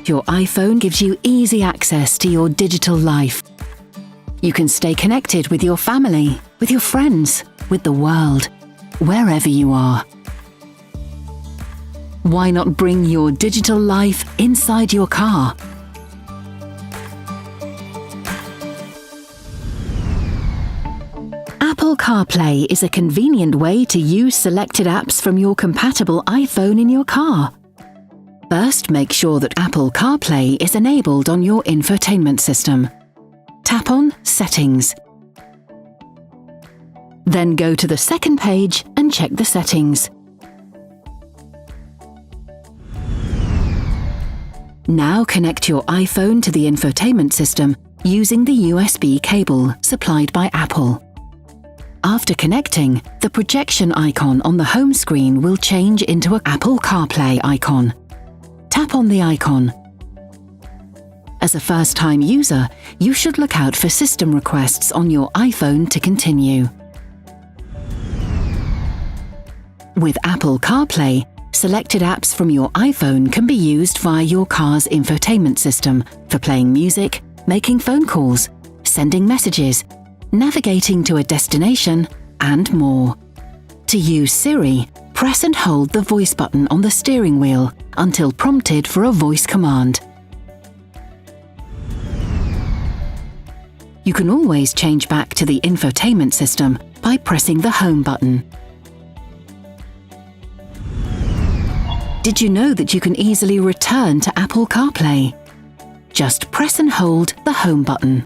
Your iPhone gives you easy access to your digital life. You can stay connected with your family, with your friends, with the world, wherever you are. Why not bring your digital life inside your car? Apple CarPlay is a convenient way to use selected apps from your compatible iPhone in your car. First, make sure that Apple CarPlay is enabled on your infotainment system. Tap on Settings. Then go to the second page and check the settings. Now connect your iPhone to the infotainment system using the USB cable supplied by Apple. After connecting, the projection icon on the home screen will change into an Apple CarPlay icon. Tap on the icon. As a first-time user, you should look out for system requests on your iPhone to continue. With Apple CarPlay, selected apps from your iPhone can be used via your car's infotainment system for playing music, making phone calls, sending messages, navigating to a destination, and more. To use Siri, press and hold the voice button on the steering wheel until prompted for a voice command. You can always change back to the infotainment system by pressing the Home button. Did you know that you can easily return to Apple CarPlay? Just press and hold the Home button.